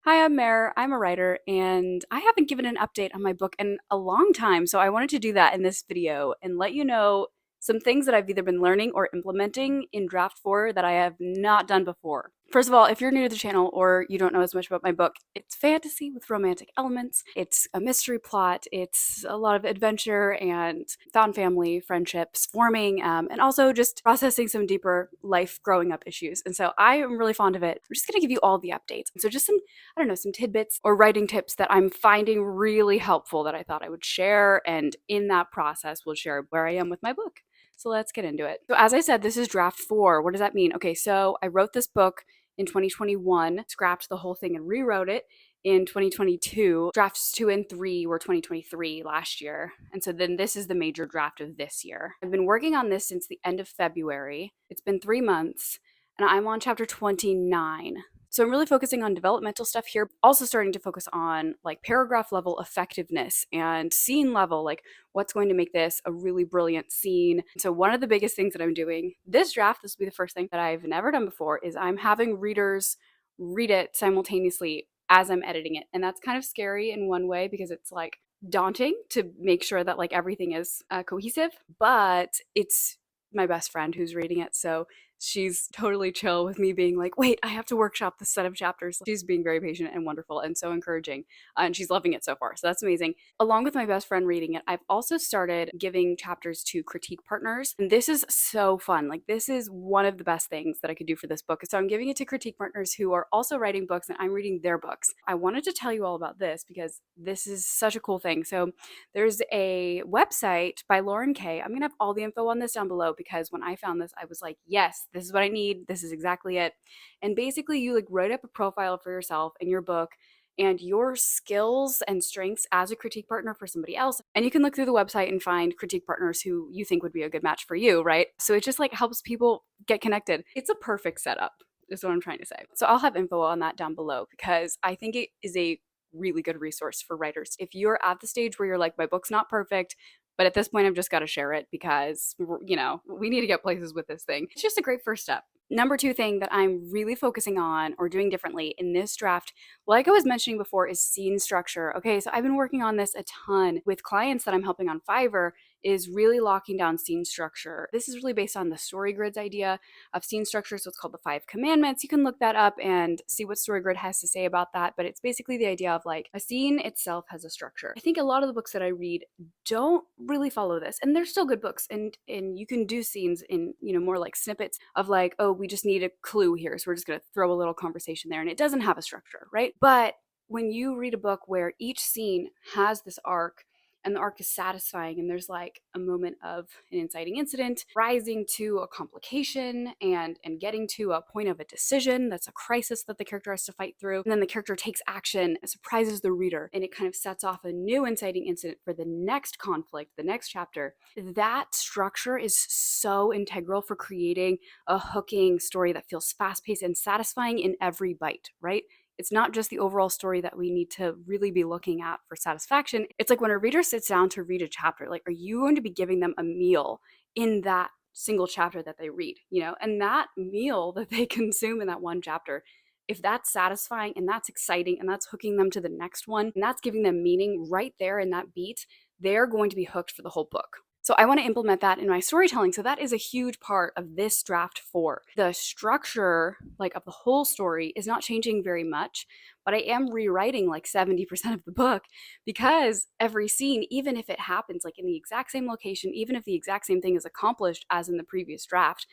Hi, I'm Mare. I'm a writer, and I haven't given an update on my book in a long time, so I wanted to do that in this video and let you know some things that I've either been learning or implementing in draft 4 that I have not done before. First of all, if you're new to the channel or you don't know as much about my book, it's fantasy with romantic elements. It's a mystery plot. It's a lot of adventure and found family, friendships forming, and also just processing some deeper life growing up issues. And so I am really fond of it. I'm just going to give you all the updates. So just some I don't know, some tidbits or writing tips that I'm finding really helpful that I thought I would share. And in that process, we'll share where I am with my book. So let's get into it. So, as I said, this is draft 4. What does that mean? Okay, so I wrote this book in 2021, scrapped the whole thing and rewrote it in 2022. Drafts 2 and 3 were 2023 last year. And so then this is the major draft of this year. I've been working on this since the end of February. It's been 3 months, and I'm on chapter 29. So I'm really focusing on developmental stuff here, also starting to focus on like paragraph level effectiveness and scene level, like what's going to make this a really brilliant scene. So one of the biggest things that I'm doing this draft, this will be the first thing that I've never done before, is I'm having readers read it simultaneously as I'm editing it. And that's kind of scary in one way because it's like daunting to make sure that like everything is cohesive, but it's my best friend who's reading it. So she's totally chill with me being like, wait, I have to workshop this set of chapters. She's being very patient and wonderful and so encouraging. And she's loving it so far. So that's amazing. Along with my best friend reading it, I've also started giving chapters to critique partners. And this is so fun. Like, this is one of the best things that I could do for this book. So I'm giving it to critique partners who are also writing books and I'm reading their books. I wanted to tell you all about this because this is such a cool thing. So there's a website by Lauren Kay. I'm going to have all the info on this down below because when I found this, I was like, yes, this is what I need. This is exactly it. And basically, you like write up a profile for yourself in your book and your skills and strengths as a critique partner for somebody else. And you can look through the website and find critique partners who you think would be a good match for you, right? So it just like helps people get connected. It's a perfect setup, is what I'm trying to say. So I'll have info on that down below because I think it is a really good resource for writers. If you're at the stage where you're like, my book's not perfect, but at this point, I've just got to share it because, we need to get places with this thing. It's just a great first step. Number 2 thing that I'm really focusing on or doing differently in this draft, like I was mentioning before, is scene structure. Okay, so I've been working on this a ton with clients that I'm helping on Fiverr, is really locking down scene structure. This is really based on the story grids idea of scene structure. So it's called the 5 commandments. You can look that up and see what story grid has to say about that. But it's basically the idea of like a scene itself has a structure. I think a lot of the books that I read don't really follow this, and they're still good books, and you can do scenes in more like snippets of like, oh, we just need a clue here, so we're just going to throw a little conversation there, and it doesn't have a structure, right? But when you read a book where each scene has this arc and the arc is satisfying and there's like a moment of an inciting incident rising to a complication and getting to a point of a decision that's a crisis that the character has to fight through, and then the character takes action, surprises the reader, and it kind of sets off a new inciting incident for the next conflict, the next chapter. That structure is so integral for creating a hooking story that feels fast-paced and satisfying in every bite, right? It's not just the overall story that we need to really be looking at for satisfaction. It's like when a reader sits down to read a chapter, like, are you going to be giving them a meal in that single chapter that they read, And that meal that they consume in that one chapter, if that's satisfying and that's exciting and that's hooking them to the next one and that's giving them meaning right there in that beat, they're going to be hooked for the whole book. So I want to implement that in my storytelling. So that is a huge part of this draft 4. The structure, like, of the whole story is not changing very much, but I am rewriting like 70% of the book because every scene, even if it happens like in the exact same location, even if the exact same thing is accomplished as in the previous draft,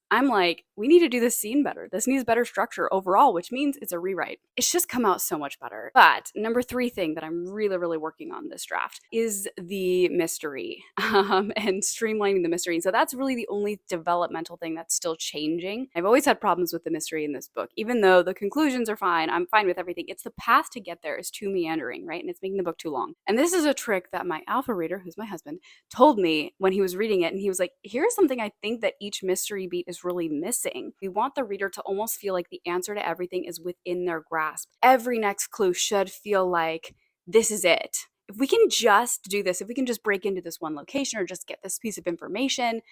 I'm like, we need to do this scene better. This needs better structure overall, which means it's a rewrite. It's just come out so much better. But number 3 thing that I'm really, really working on this draft is the mystery and streamlining the mystery. So that's really the only developmental thing that's still changing. I've always had problems with the mystery in this book, even though the conclusions are fine. I'm fine with everything. It's the path to get there is too meandering, right? And it's making the book too long. And this is a trick that my alpha reader, who's my husband, told me when he was reading it. And he was like, here's something I think that each mystery beat is really missing. We want the reader to almost feel like the answer to everything is within their grasp. Every next clue should feel like this is it. If we can just do this, if we can just break into this one location or just get this piece of information,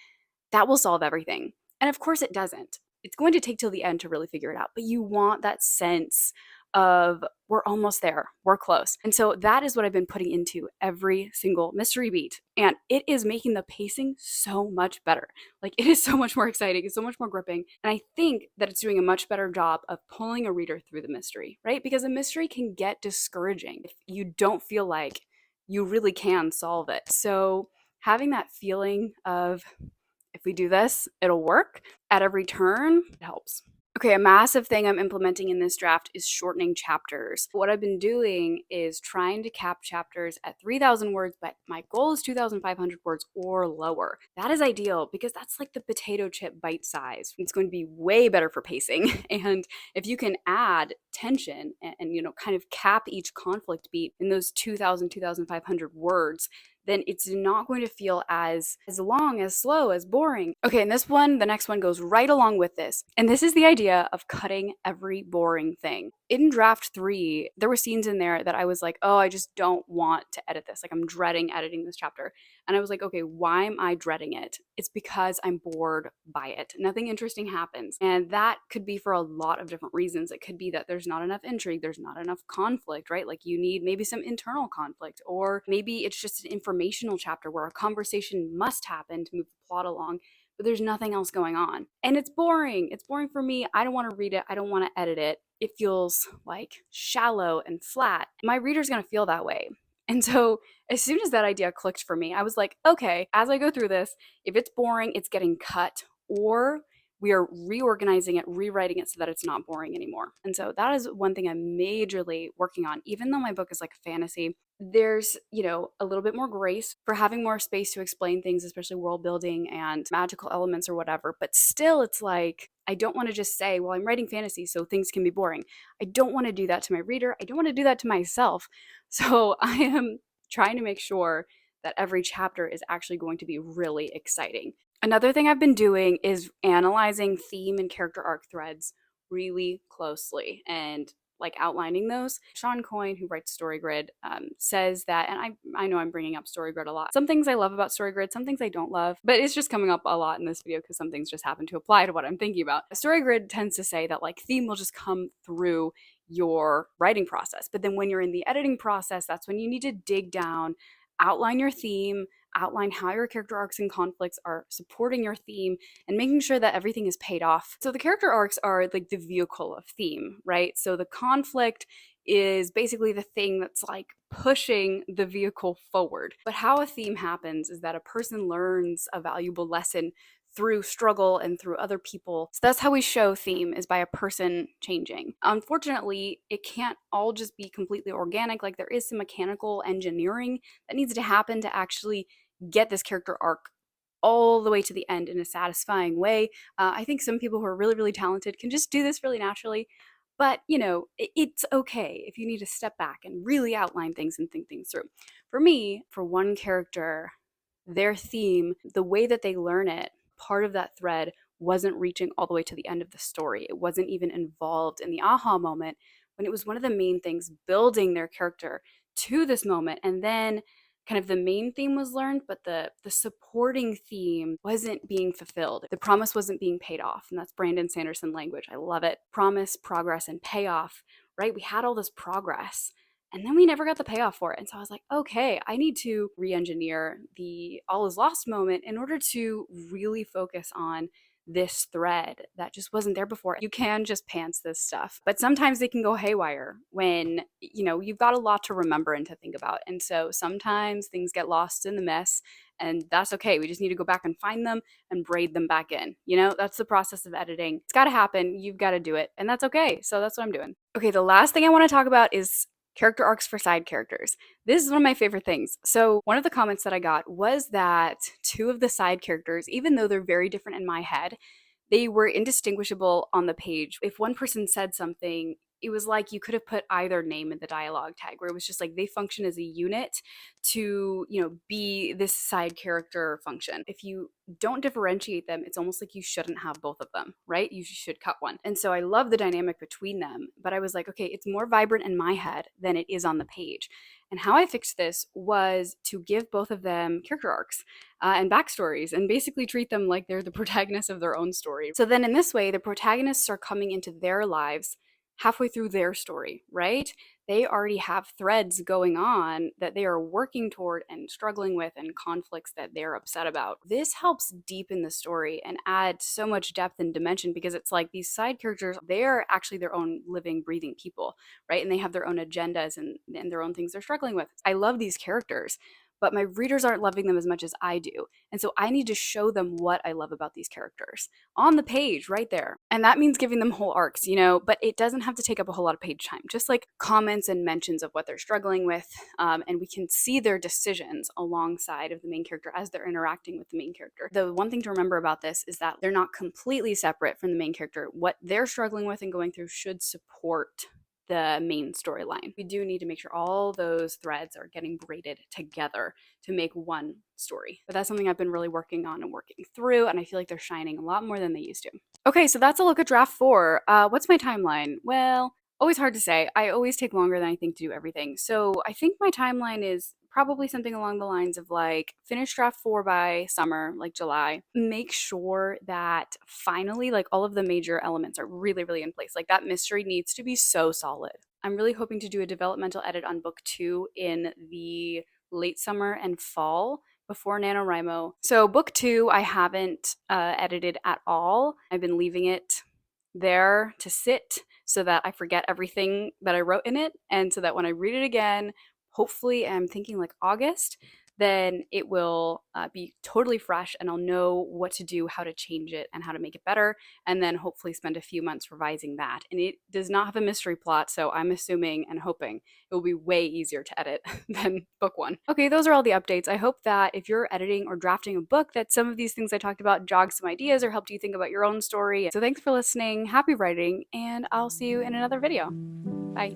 that will solve everything. And of course it doesn't. It's going to take till the end to really figure it out, but you want that sense of we're almost there, we're close. And so that is what I've been putting into every single mystery beat. And it is making the pacing so much better. Like, it is so much more exciting, it's so much more gripping. And I think that it's doing a much better job of pulling a reader through the mystery, right? Because a mystery can get discouraging if you don't feel like you really can solve it. So having that feeling of, if we do this, it'll work at every turn, it helps. Okay, a massive thing I'm implementing in this draft is shortening chapters. What I've been doing is trying to cap chapters at 3,000 words, but my goal is 2,500 words or lower. That is ideal because that's like the potato chip bite size. It's going to be way better for pacing. And if you can add tension and kind of cap each conflict beat in those 2,000, 2,500 words, then it's not going to feel as long, as slow, as boring. Okay, and the next one goes right along with this. And this is the idea of cutting every boring thing. In draft 3, there were scenes in there that I was like, oh, I just don't want to edit this. Like, I'm dreading editing this chapter. And I was like, okay, why am I dreading it? It's because I'm bored by it. Nothing interesting happens. And that could be for a lot of different reasons. It could be that there's not enough intrigue, there's not enough conflict, right? Like, you need maybe some internal conflict, or maybe it's just an informational chapter where a conversation must happen to move the plot along, but there's nothing else going on. And it's boring. It's boring for me. I don't want to read it. I don't want to edit it. It feels like shallow and flat. My reader's going to feel that way. And so as soon as that idea clicked for me, I was like, okay, as I go through this, if it's boring, it's getting cut, or we are reorganizing it, rewriting it so that it's not boring anymore. And so that is one thing I'm majorly working on. Even though my book is like fantasy, there's, a little bit more grace for having more space to explain things, especially world building and magical elements or whatever. But still, it's like, I don't want to just say, well, I'm writing fantasy, so things can be boring. I don't want to do that to my reader. I don't want to do that to myself. So I am trying to make sure that every chapter is actually going to be really exciting. Another thing I've been doing is analyzing theme and character arc threads really closely and like outlining those. Sean Coyne, who writes StoryGrid, says that, and I know I'm bringing up StoryGrid a lot. Some things I love about StoryGrid, some things I don't love, but it's just coming up a lot in this video because some things just happen to apply to what I'm thinking about. StoryGrid tends to say that like theme will just come through your writing process, but then when you're in the editing process, that's when you need to dig down, outline your theme, outline how your character arcs and conflicts are supporting your theme, and making sure that everything is paid off. So the character arcs are like the vehicle of theme, right? So the conflict is basically the thing that's like pushing the vehicle forward. But how a theme happens is that a person learns a valuable lesson through struggle and through other people. So that's how we show theme, is by a person changing. Unfortunately, it can't all just be completely organic. Like, there is some mechanical engineering that needs to happen to actually get this character arc all the way to the end in a satisfying way. I think some people who are really, really talented can just do this really naturally. But, it's okay if you need to step back and really outline things and think things through. For me, for one character, their theme, the way that they learn it, part of that thread wasn't reaching all the way to the end of the story. It wasn't even involved in the aha moment, when it was one of the main things building their character to this moment. And then kind of the main theme was learned, but the supporting theme wasn't being fulfilled. The promise wasn't being paid off. And that's Brandon Sanderson language. I love it. Promise, progress, and payoff, right? We had all this progress, and then we never got the payoff for it. And so I was like, okay, I need to re-engineer the all is lost moment in order to really focus on this thread that just wasn't there before. You can just pants this stuff, but sometimes they can go haywire when, you've got a lot to remember and to think about. And so sometimes things get lost in the mess, and that's okay. We just need to go back and find them and braid them back in. That's the process of editing. It's got to happen. You've got to do it. And that's okay. So that's what I'm doing. Okay, the last thing I want to talk about is character arcs for side characters. This is one of my favorite things. So one of the comments that I got was that two of the side characters, even though they're very different in my head, they were indistinguishable on the page. If one person said something, it was like you could have put either name in the dialogue tag, where it was just like they function as a unit to, be this side character function. If you don't differentiate them, it's almost like you shouldn't have both of them, right? You should cut one. And so I love the dynamic between them, but I was like, okay, it's more vibrant in my head than it is on the page. And how I fixed this was to give both of them character arcs and backstories, and basically treat them like they're the protagonists of their own story. So then in this way, the protagonists are coming into their lives halfway through their story, right? They already have threads going on that they are working toward and struggling with, and conflicts that they're upset about. This helps deepen the story and add so much depth and dimension, because it's like these side characters, they're actually their own living, breathing people, right? And they have their own agendas and their own things they're struggling with. I love these characters, but my readers aren't loving them as much as I do. And so I need to show them what I love about these characters on the page right there. And that means giving them whole arcs, but it doesn't have to take up a whole lot of page time. Just like comments and mentions of what they're struggling with. And we can see their decisions alongside of the main character as they're interacting with the main character. The one thing to remember about this is that they're not completely separate from the main character. What they're struggling with and going through should support the main storyline. We do need to make sure all those threads are getting braided together to make one story. But that's something I've been really working on and working through, and I feel like they're shining a lot more than they used to. Okay, so that's a look at draft 4. What's my timeline? Well, always hard to say. I always take longer than I think to do everything. So I think my timeline is probably something along the lines of like finish draft 4 by summer, like July. Make sure that finally like all of the major elements are really, really in place. Like that mystery needs to be so solid. I'm really hoping to do a developmental edit on book 2 in the late summer and fall before NaNoWriMo. So book 2, I haven't edited at all. I've been leaving it there to sit so that I forget everything that I wrote in it, and so that when I read it again, hopefully I'm thinking like August, then it will be totally fresh and I'll know what to do, how to change it, and how to make it better, and then hopefully spend a few months revising that. And it does not have a mystery plot, so I'm assuming and hoping it will be way easier to edit than book 1. Okay, those are all the updates. I hope that if you're editing or drafting a book, that some of these things I talked about jogged some ideas or helped you think about your own story. So thanks for listening, happy writing, and I'll see you in another video. Bye.